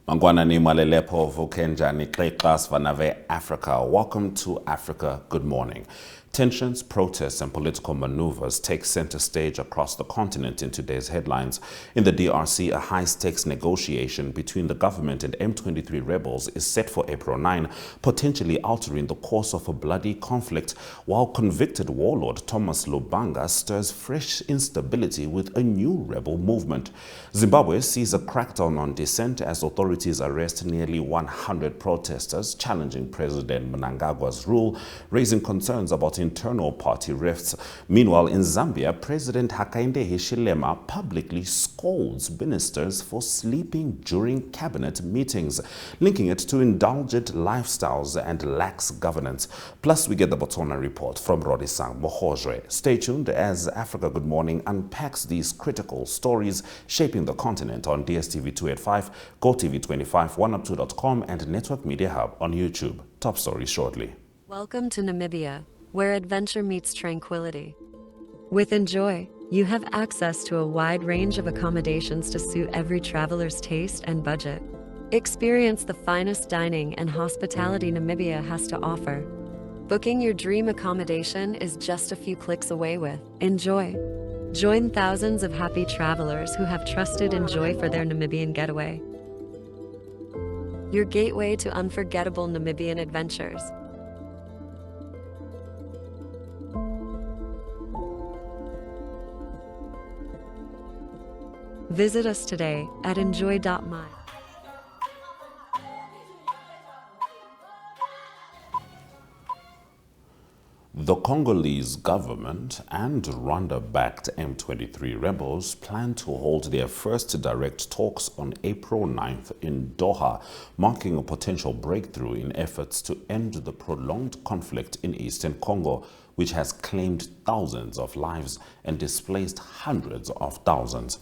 Mangwana ni Malelepo Vukenja ni Kleklas Vanave Africa. Welcome to Africa Good Morning. Tensions, protests, and political maneuvers take center stage across the continent in today's headlines. In the DRC, a high-stakes negotiation between the government and M23 rebels is set for April 9, potentially altering the course of a bloody conflict, while convicted warlord Thomas Lubanga stirs fresh instability with a new rebel movement. Zimbabwe sees a crackdown on dissent as authorities arrest nearly 100 protesters challenging President Mnangagwa's rule, raising concerns about internal party rifts. Meanwhile, in Zambia, President Hakainde Hichilema publicly scolds ministers for sleeping during cabinet meetings, linking it to indulgent lifestyles and lax governance. Plus, we get the Botswana report from Rodisang Mohojwe. Stay tuned as Africa Good Morning unpacks these critical stories shaping the continent on DSTV 285, GoTV 25, OneUp2.com, and Network Media Hub on YouTube. Top stories shortly. Welcome to Namibia, where adventure meets tranquility. With Enjoy, you have access to a wide range of accommodations to suit every traveler's taste and budget. Experience the finest dining and hospitality Namibia has to offer. Booking your dream accommodation is just a few clicks away with Enjoy. Join thousands of happy travelers who have trusted Enjoy for their Namibian getaway. Your gateway to unforgettable Namibian adventures. Visit us today at enjoy.my. The Congolese government and Rwanda-backed M23 rebels plan to hold their first direct talks on April 9th in Doha, marking a potential breakthrough in efforts to end the prolonged conflict in eastern Congo, which has claimed thousands of lives and displaced hundreds of thousands.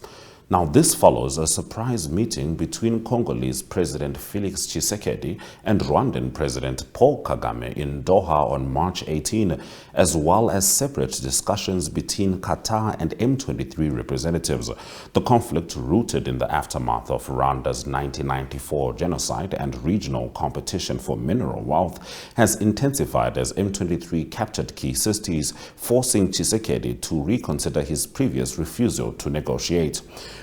Now, this follows a surprise meeting between Congolese President Felix Tshisekedi and Rwandan President Paul Kagame in Doha on March 18, as well as separate discussions between Qatar and M23 representatives. The conflict, rooted in the aftermath of Rwanda's 1994 genocide and regional competition for mineral wealth, has intensified as M23 captured key cities, forcing Tshisekedi to reconsider his previous refusal to negotiate.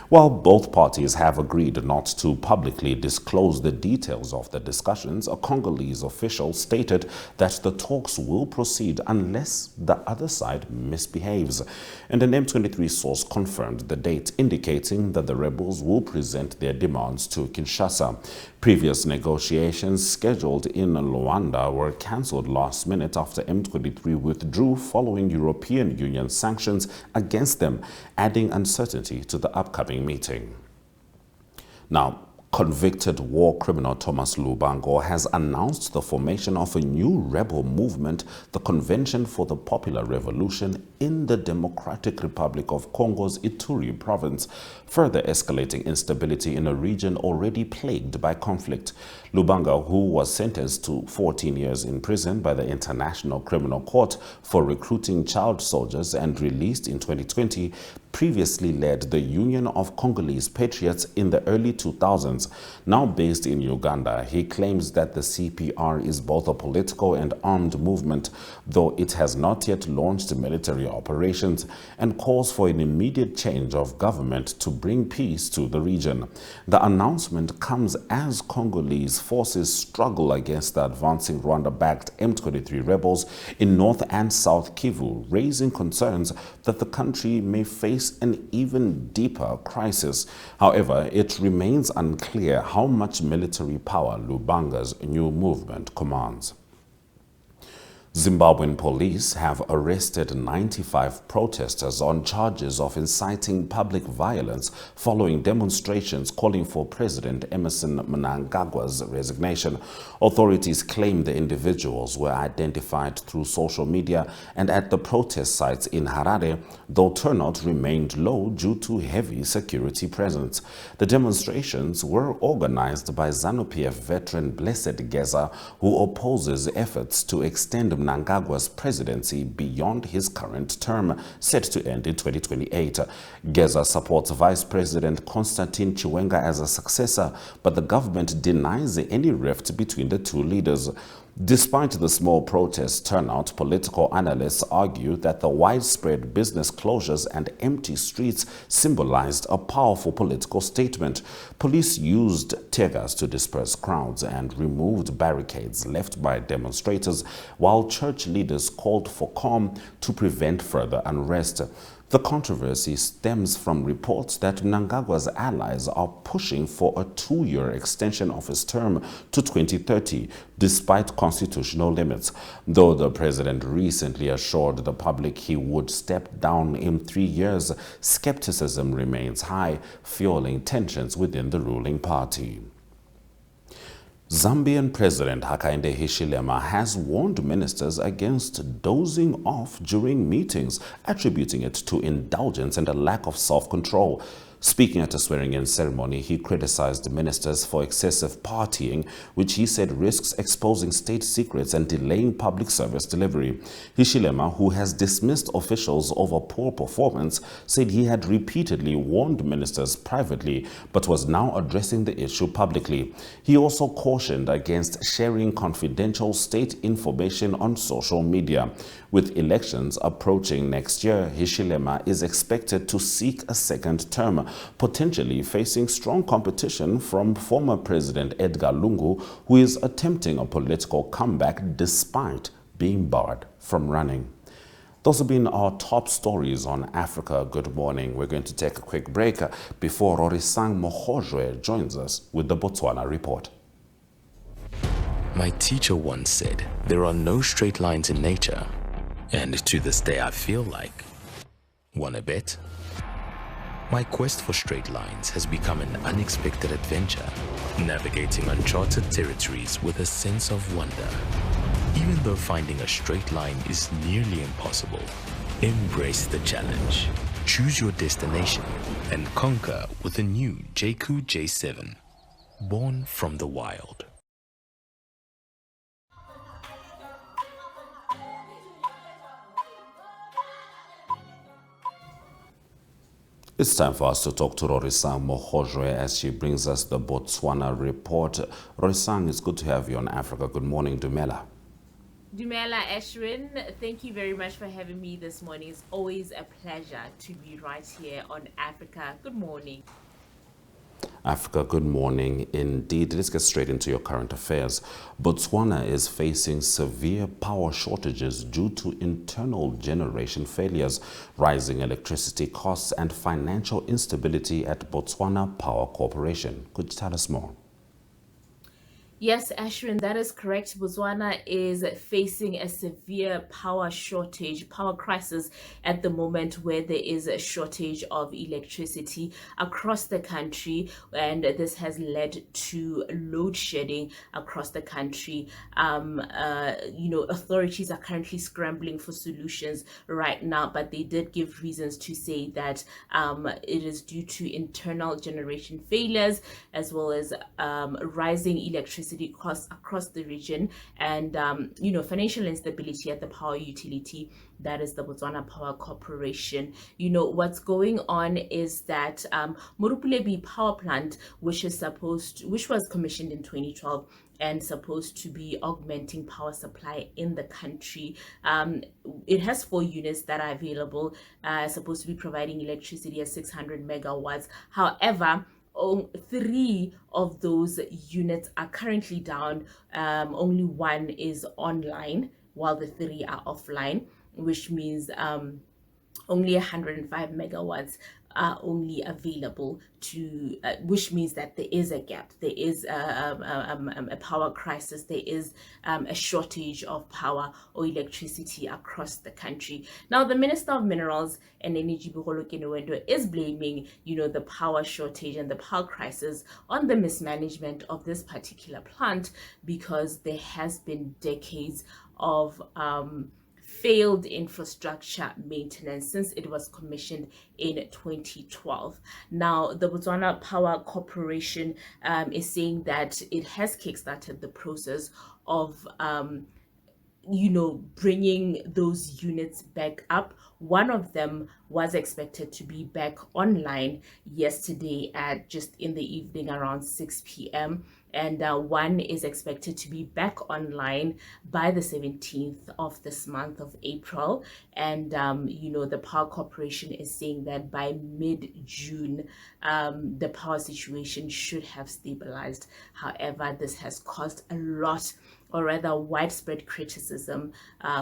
While both parties have agreed not to publicly disclose the details of the discussions, a Congolese official stated that the talks will proceed unless the other side misbehaves. And an M23 source confirmed the date, indicating that the rebels will present their demands to Kinshasa. Previous negotiations scheduled in Luanda were cancelled last minute after M23 withdrew following European Union sanctions against them, adding uncertainty to the upcoming meeting. Now, convicted war criminal Thomas Lubanga has announced the formation of a new rebel movement, the Convention for the Popular Revolution, in the Democratic Republic of Congo's Ituri province, further escalating instability in a region already plagued by conflict. Lubanga, who was sentenced to 14 years in prison by the International Criminal Court for recruiting child soldiers and released in 2020, previously led the Union of Congolese Patriots in the early 2000s. Now based in Uganda, he claims that the CPR is both a political and armed movement, though it has not yet launched military operations, and calls for an immediate change of government to bring peace to the region. The announcement comes as Congolese forces struggle against the advancing Rwanda-backed M23 rebels in North and South Kivu, raising concerns that the country may face an even deeper crisis. However, it remains unclear how much military power Lubanga's new movement commands. Zimbabwean police have arrested 95 protesters on charges of inciting public violence following demonstrations calling for President Emmerson Mnangagwa's resignation. Authorities claim the individuals were identified through social media and at the protest sites in Harare, though turnout remained low due to heavy security presence. The demonstrations were organized by ZANU-PF veteran Blessed Geza, who opposes efforts to extend Mnangagwa's presidency beyond his current term, set to end in 2028. Geza supports Vice President Constantine Chiwenga as a successor, but the government denies any rift between the two leaders. Despite the small protest turnout, political analysts argue that the widespread business closures and empty streets symbolized a powerful political statement. Police used tear gas to disperse crowds and removed barricades left by demonstrators, while church leaders called for calm to prevent further unrest. The controversy stems from reports that Mnangagwa's allies are pushing for a 2-year extension of his term to 2030, despite constitutional limits. Though the president recently assured the public he would step down in 3 years, skepticism remains high, fueling tensions within the ruling party. Zambian President Hakainde Hichilema has warned ministers against dozing off during meetings, attributing it to indulgence and a lack of self-control. Speaking at a swearing-in ceremony, he criticized ministers for excessive partying, which he said risks exposing state secrets and delaying public service delivery. Hichilema, who has dismissed officials over poor performance, said he had repeatedly warned ministers privately, but was now addressing the issue publicly. He also cautioned against sharing confidential state information on social media. With elections approaching next year, Hichilema is expected to seek a second term, potentially facing strong competition from former President Edgar Lungu, who is attempting a political comeback despite being barred from running. Those have been our top stories on Africa Good Morning. We're going to take a quick break before Rorisang Mohojwe joins us with the Botswana Report. My teacher once said, there are no straight lines in nature. And to this day I feel like, wanna bet? My quest for straight lines has become an unexpected adventure, navigating uncharted territories with a sense of wonder. Even though finding a straight line is nearly impossible, embrace the challenge. Choose your destination and conquer with the new JCOO J7, born from the wild. It's time for us to talk to Rorisang Mohojwe as she brings us the Botswana Report. Rorisang, it's good to have you on Africa. Good morning, Dumela. Dumela Ashwin, thank you very much for having me this morning. It's always a pleasure to be right here on Africa. Good morning. Africa, good morning indeed. Let's get straight into your current affairs. Botswana is facing severe power shortages due to internal generation failures, rising electricity costs, and financial instability at Botswana Power Corporation. Could you tell us more? Yes, Ashwin, that is correct. Botswana is facing a severe power shortage, power crisis at the moment, where there is a shortage of electricity across the country, and this has led to load shedding across the country. Authorities are currently scrambling for solutions right now, but they did give reasons to say that it is due to internal generation failures, as well as rising electricity costs across the region, and financial instability at the power utility, that is the Botswana Power Corporation. What's going on is that Morupulebi power plant, which was commissioned in 2012 and supposed to be augmenting power supply in the country. It has 4 units that are available, supposed to be providing electricity at 600 megawatts. However, 3 of those units are currently down. Only 1 is online, while the 3 are offline, which means only 105 megawatts are only available to, which means that there is a gap, there is a power crisis, there is a shortage of power or electricity across the country. Now, the Minister of Minerals and Energy, Bugolo Kenewendo, is blaming, the power shortage and the power crisis on the mismanagement of this particular plant, because there has been decades of failed infrastructure maintenance since it was commissioned in 2012. Now, the Botswana Power Corporation is saying that it has kickstarted the process of bringing those units back up. One of them was expected to be back online yesterday at just in the evening around 6 p.m. And one is expected to be back online by the 17th of this month of April. And, the Power Corporation is saying that by mid-June, the power situation should have stabilized. However, this has caused a lot, or rather widespread criticism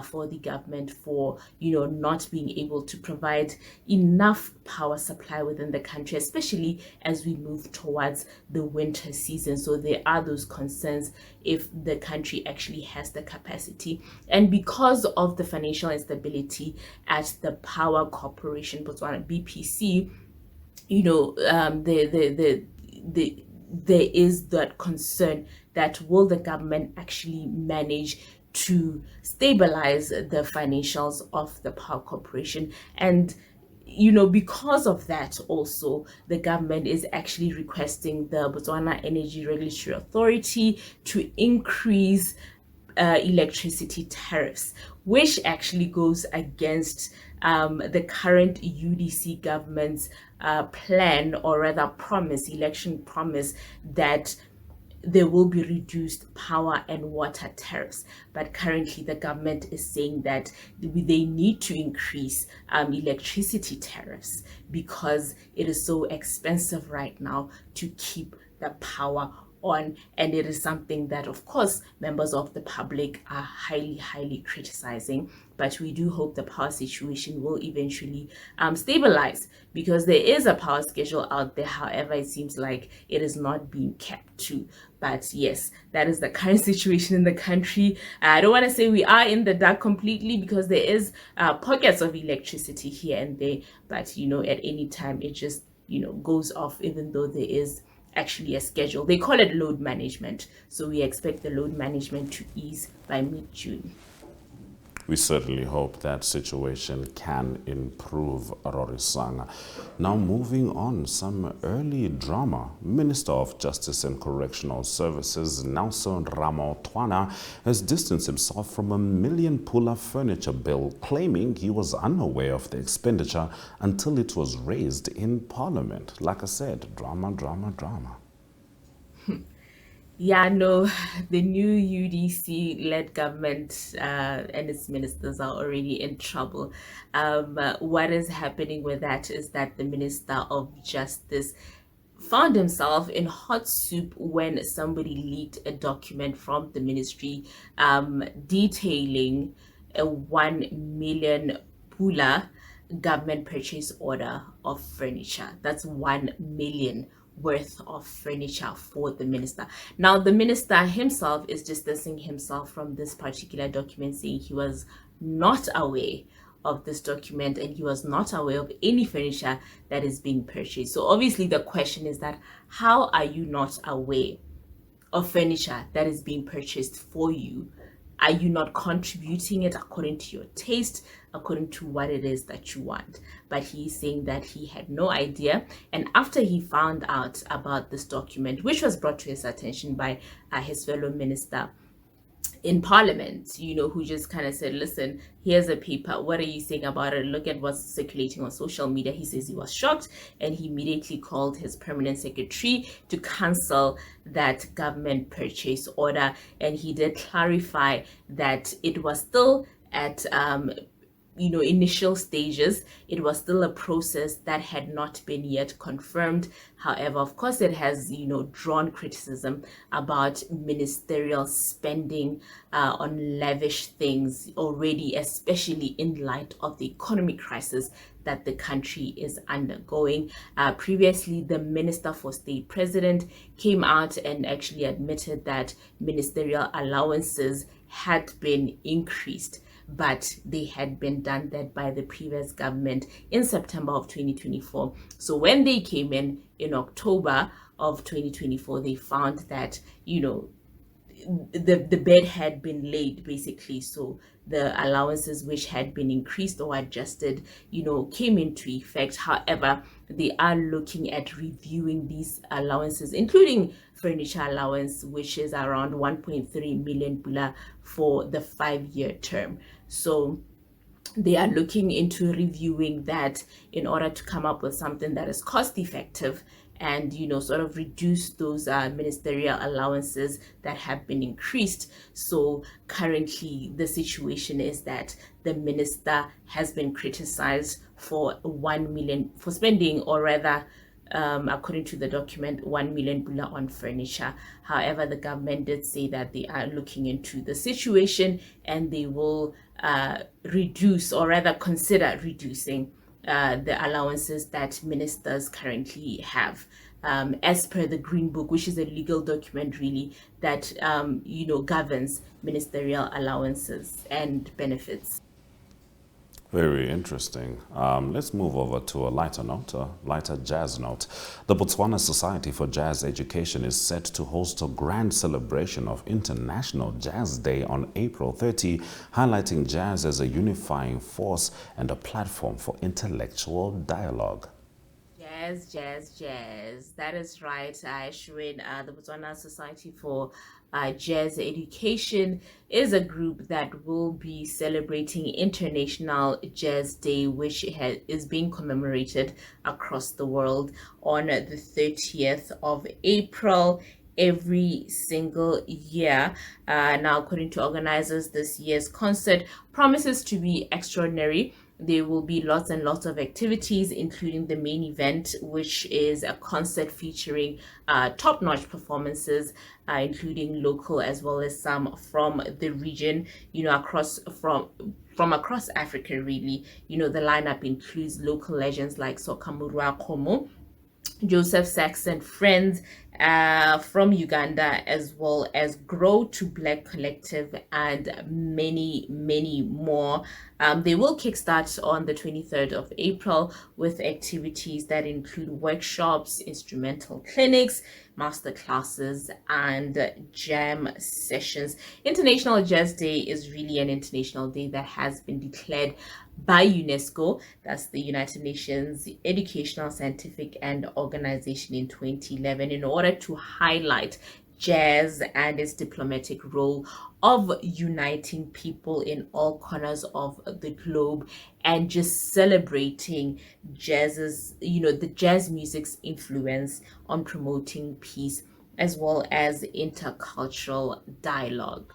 for the government for, not being able to provide enough power supply within the country, especially as we move towards the winter season. So there are those concerns if the country actually has the capacity. And because of the financial instability at the Power Corporation, Botswana, BPC, there is that concern that will the government actually manage to stabilize the financials of the Power Corporation. And because of that, also the government is actually requesting the Botswana Energy Regulatory Authority to increase electricity tariffs, which actually goes against the current UDC government's plan, or rather election promise, that there will be reduced power and water tariffs. But currently the government is saying that they need to increase electricity tariffs because it is so expensive right now to keep the power on, and it is something that, of course, members of the public are highly criticizing. But we do hope the power situation will eventually stabilize, because there is a power schedule out there. However, it seems like it is not being kept to. But yes, that is the current situation in the country. I don't want to say we are in the dark completely, because there is pockets of electricity here and there, but at any time it just goes off, even though there is actually a schedule. They call it load management. So we expect the load management to ease by mid-June. We certainly hope that situation can improve, Rorisanga. Now moving on, some early drama. Minister of Justice and Correctional Services, Nelson Ramotwana, has distanced himself from a 1 million Pula furniture bill, claiming he was unaware of the expenditure until it was raised in Parliament. Like I said, drama. Yeah, no, the new UDC-led government and its ministers are already in trouble. What is happening with that is that the Minister of Justice found himself in hot soup when somebody leaked a document from the ministry detailing a 1 million Pula government purchase order of furniture. That's 1 million worth of furniture for the minister. Now, the minister himself is distancing himself from this particular document, saying he was not aware of this document and he was not aware of any furniture that is being purchased. So obviously the question is that, how are you not aware of furniture that is being purchased for you? Are you not contributing it according to your taste, according to what it is that you want? But he's saying that he had no idea. And after he found out about this document, which was brought to his attention by his fellow minister in Parliament, who just kind of said, listen, here's a paper. What are you saying about it? Look at what's circulating on social media. He says he was shocked, and he immediately called his permanent secretary to cancel that government purchase order. And he did clarify that it was still at initial stages. It was still a process that had not been yet confirmed. However, of course, it has drawn criticism about ministerial spending on lavish things already, especially in light of the economic crisis that the country is undergoing. Previously, the Minister for State President came out and actually admitted that ministerial allowances had been increased, but they had been done that by the previous government in September of 2024. So when they came in October of 2024, they found that, the bed had been laid basically. So the allowances which had been increased or adjusted, came into effect. However, they are looking at reviewing these allowances, including furniture allowance, which is around 1.3 million pula for the 5-year term. So they are looking into reviewing that in order to come up with something that is cost effective and sort of reduce those ministerial allowances that have been increased. So currently the situation is that the minister has been criticized for 1 million for spending, or rather, according to the document, 1 million pula on furniture. However, the government did say that they are looking into the situation and they will reduce, or rather consider reducing the allowances that ministers currently have, as per the Green Book, which is a legal document really that governs ministerial allowances and benefits. Very interesting. Let's move over to a lighter note, a lighter jazz note. The Botswana Society for Jazz Education is set to host a grand celebration of International Jazz Day on April 30, highlighting jazz as a unifying force and a platform for intellectual dialogue. Jazz. That is right, Ashwin. The Botswana Society for Jazz Education is a group that will be celebrating International Jazz Day, which is being commemorated across the world on the 30th of April every single year. Now, according to organizers, this year's concert promises to be extraordinary. There will be lots and lots of activities, including the main event, which is a concert featuring top-notch performances, including local as well as some from the region, from across Africa, really. The lineup includes local legends like Sokamurwa Komo, Joseph Saxon Friends from Uganda, as well as Grow to Black Collective, and many, many more. They will kickstart on the 23rd of April with activities that include workshops, instrumental clinics, master classes, and jam sessions. International Jazz Day is really an international day that has been declared by UNESCO, that's the United Nations Educational, Scientific and Organization, in 2011, in order to highlight jazz and its diplomatic role of uniting people in all corners of the globe, and just celebrating the jazz music's influence on promoting peace as well as intercultural dialogue.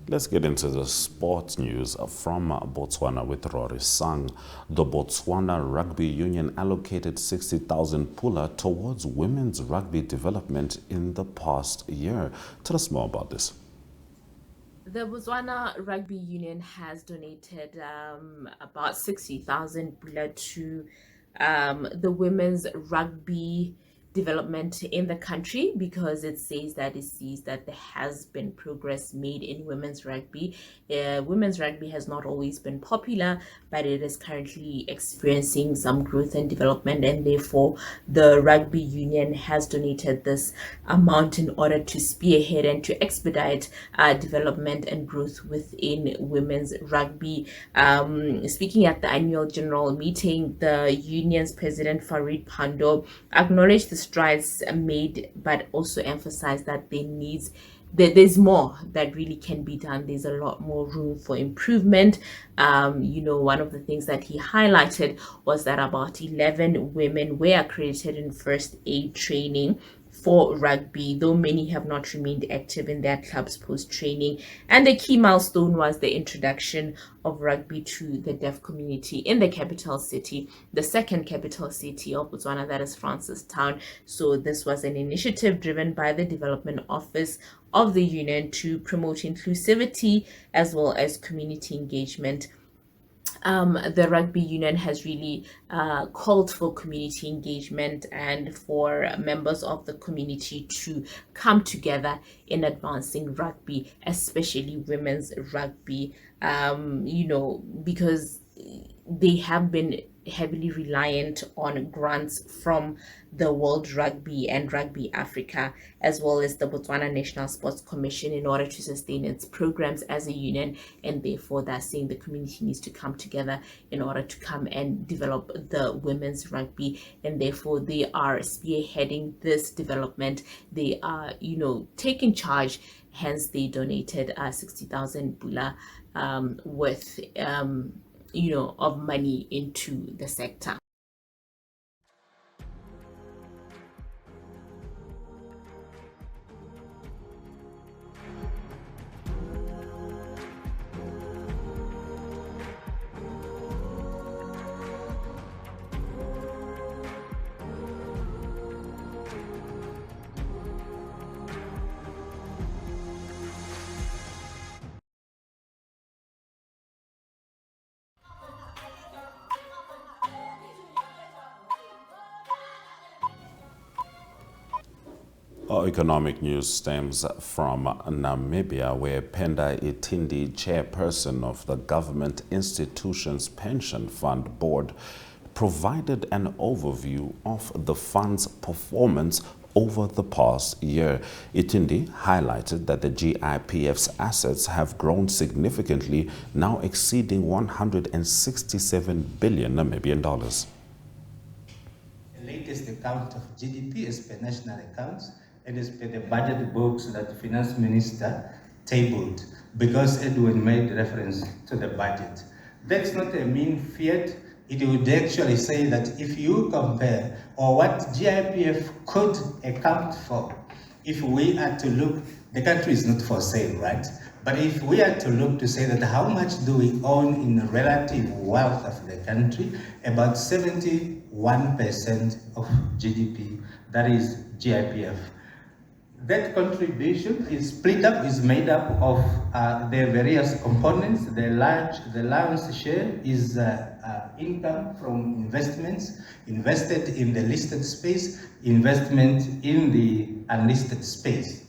Let's get into the sports news from Botswana with Rory Sang. The Botswana Rugby Union allocated 60,000 pula towards women's rugby development in the past year. Tell us more about this. The Botswana Rugby Union has donated about 60,000 pula to the women's rugby development in the country, because it says that it sees that there has been progress made in women's rugby. Women's rugby has not always been popular, but it is currently experiencing some growth and development, and therefore the rugby union has donated this amount in order to spearhead and to expedite development and growth within women's rugby. Speaking at the annual general meeting, the union's president Farid Pando acknowledged the strides made, but also emphasized that there's more that really can be done. There's a lot more room for improvement. One of the things that he highlighted was that about 11 women were accredited in first aid training for rugby, though many have not remained active in their clubs post-training. And the key milestone was the introduction of rugby to the deaf community in the capital city, the second capital city of Botswana, that is Francistown. So this was an initiative driven by the Development Office of the Union to promote inclusivity as well as community engagement. The rugby union has really called for community engagement and for members of the community to come together in advancing rugby, especially women's rugby, because they have been heavily reliant on grants from the World Rugby and Rugby Africa, as well as the Botswana National Sports Commission, in order to sustain its programs as a union. And therefore, they're saying the community needs to come together in order to come and develop the women's rugby. And therefore, they are spearheading this development. They are, taking charge. Hence, they donated 60,000 bula worth, of money into the sector. Our economic news stems from Namibia, where Penda Itindi, chairperson of the Government Institutions Pension Fund Board, provided an overview of the fund's performance over the past year. Itindi highlighted that the GIPF's assets have grown significantly, now exceeding 167 billion Namibian dollars. The latest account of GDP as per national accounts and as per the budget books that the finance minister tabled, because Edwin made reference to the budget. That's not a mean fiat. It would actually say that if you compare, or what GIPF could account for, if we are to look, the country is not for sale, right? But if we are to look to say that how much do we own in the relative wealth of the country, about 71% of GDP, that is GIPF. That contribution is split up, is made up of the various components. The lion's share is income from investments, invested in the listed space, investment in the unlisted space.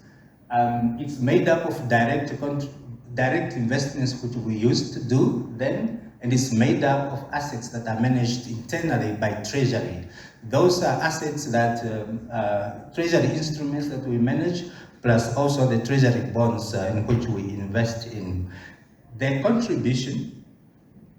It's made up of direct investments, which we used to do then, and it's made up of assets that are managed internally by Treasury. Those are assets that Treasury instruments that we manage, plus also the Treasury bonds in which we invest in. The contribution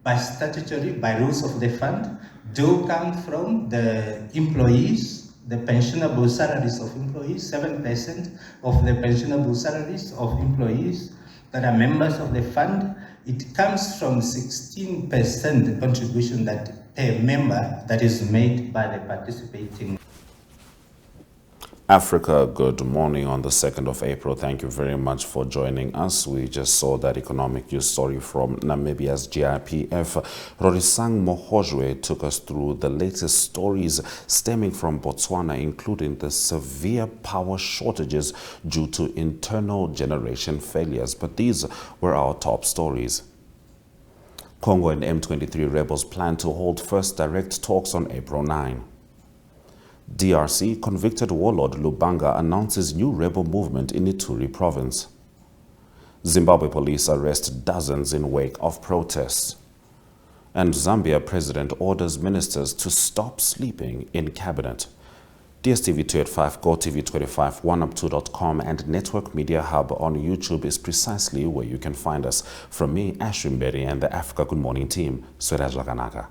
by statutory, by rules of the fund, do come from the employees, the pensionable salaries of employees, 7% of the pensionable salaries of employees that are members of the fund. It comes from 16% contribution that per member that is made by the participating. Africa, good morning on the 2nd of April. Thank you very much for joining us. We just saw that economic news story from Namibia's GIPF. Rorisang Mohojwe took us through the latest stories stemming from Botswana, including the severe power shortages due to internal generation failures. But these were our top stories. Congo and M23 rebels plan to hold first direct talks on April 9. DRC convicted warlord Lubanga announces new rebel movement in Ituri province. Zimbabwe police arrest dozens in wake of protests. And Zambia president orders ministers to stop sleeping in cabinet. DSTV 285, GoTV 25, OneUp2.com and Network Media Hub on YouTube is precisely where you can find us. From me, Ashwin Berry, and the Africa Good Morning team, Swedaj Laganaka.